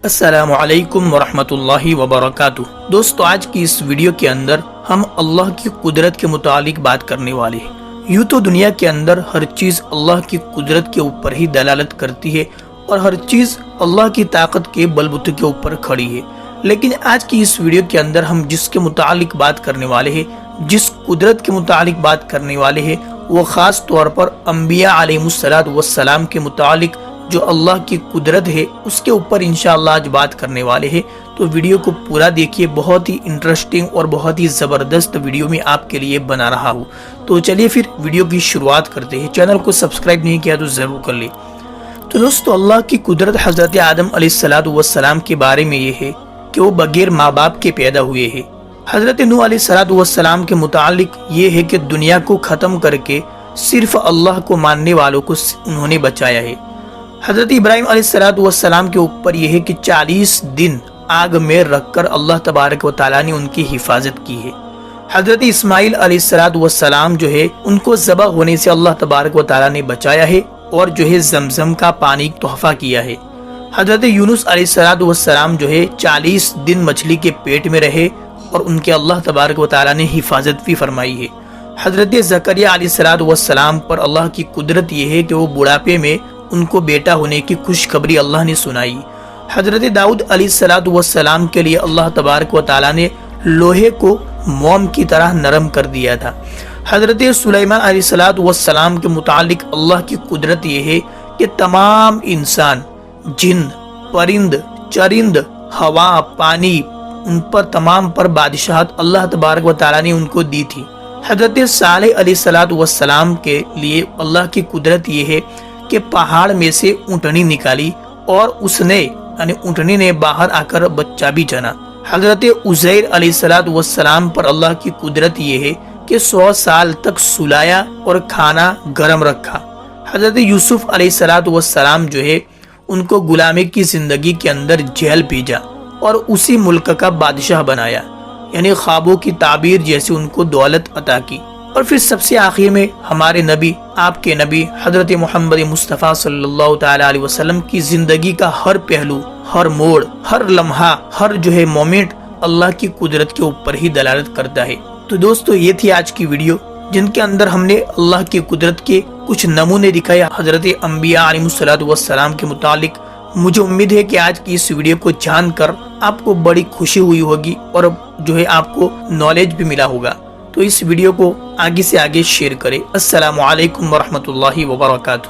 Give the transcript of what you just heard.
السلام علیکم ورحمۃ اللہ وبرکاتہ۔ دوستو، آج کی اس ویڈیو کے اندر ہم اللہ کی قدرت کے متعلق بات کرنے والے ہیں۔ یوں تو دنیا کے اندر ہر چیز اللہ کی قدرت کے اوپر ہی دلالت کرتی ہے اور ہر چیز اللہ کی طاقت کے بلبوتے کے اوپر کھڑی ہے، لیکن آج کی اس ویڈیو کے اندر ہم جس کے متعلق بات کرنے والے ہیں، جس قدرت کے متعلق بات کرنے والے ہیں، وہ خاص طور پر انبیاء علیہ السلام کے متعلق جو اللہ کی قدرت ہے اس کے اوپر انشاءاللہ آج بات کرنے والے ہیں۔ تو ویڈیو کو پورا دیکھیے، بہت ہی انٹرسٹنگ اور بہت ہی زبردست ویڈیو میں آپ کے لیے بنا رہا ہوں۔ تو چلیے پھر ویڈیو کی شروعات کرتے ہیں۔ چینل کو سبسکرائب نہیں کیا تو ضرور کر لیں۔ تو دوستو، اللہ کی قدرت حضرت آدم علیہ السلام کے بارے میں یہ ہے کہ وہ بغیر ماں باپ کے پیدا ہوئے ہیں۔ حضرت نوح علیہ السلام کے متعلق یہ ہے کہ دنیا کو ختم کر کے صرف اللہ کو ماننے والوں کو انہوں نے بچایا ہے۔ حضرت ابراہیم علیہ السلام کے اوپر یہ ہے کہ 40 دن آگ میں رکھ کر اللہ تبارک و تعالیٰ نے ان کی حفاظت کی ہے۔ حضرت اسماعیل علیہ السلام جو ہے ان کو ذبح ہونے سے اللہ تبارک و تعالیٰ نے بچایا ہے اور جو ہے زمزم کا پانی تحفہ کیا ہے۔ حضرت یونس علیہ السلام جو ہے 40 دن مچھلی کے پیٹ میں رہے اور ان کے اللہ تبارک و تعالیٰ نے حفاظت بھی فرمائی ہے۔ حضرت زکریا علیہ السلام پر اللہ کی قدرت یہ ہے کہ وہ بڑھاپے میں ان کو بیٹا ہونے کی خوشخبری اللہ نے سنائی۔ حضرت داؤد علیہ السلام کے لیے اللہ تبارک و تعالیٰ نے لوہے کو موم کی طرح نرم کر دیا تھا۔ حضرت سلیمان علیہ السلام کے متعلق اللہ کی قدرت یہ ہے کہ تمام انسان، جن، پرند، چرند، ہوا، پانی، ان پر تمام پر بادشاہت اللہ تبارک و تعالیٰ نے ان کو دی تھی۔ حضرت صالح علیہ السلام کے لیے اللہ کی قدرت یہ ہے کہ پہاڑ میں سے اونٹنی نکالی اور اس نے یعنی اونٹنی نے باہر آ کر بچہ بھی جنا۔ حضرت عزیر علیہ السلام پر اللہ کی قدرت یہ ہے کہ 100 سال تک سلایا اور کھانا گرم رکھا۔ حضرت یوسف علیہ السلام جو ہے ان کو غلامی کی زندگی کے اندر جیل بھیجا اور اسی ملک کا بادشاہ بنایا، یعنی خوابوں کی تعبیر جیسے ان کو دولت عطا کی۔ اور پھر سب سے آخر میں ہمارے نبی، آپ کے نبی حضرت محمد مصطفیٰ صلی اللہ تعالی علیہ وسلم کی زندگی کا ہر پہلو، ہر موڑ، ہر لمحہ، ہر جو ہے مومنٹ اللہ کی قدرت کے اوپر ہی دلالت کرتا ہے۔ تو دوستو، یہ تھی آج کی ویڈیو جن کے اندر ہم نے اللہ کی قدرت کے کچھ نمونے دکھایا حضرت انبیاء علیہ السلام کے متعلق۔ مجھے امید ہے کہ آج کی اس ویڈیو کو جان کر آپ کو بڑی خوشی ہوئی ہوگی اور جو ہے آپ کو نالج بھی ملا ہوگا۔ تو اس ویڈیو کو آگے سے آگے شیئر کریں۔ السلام علیکم ورحمۃ اللہ وبرکاتہ۔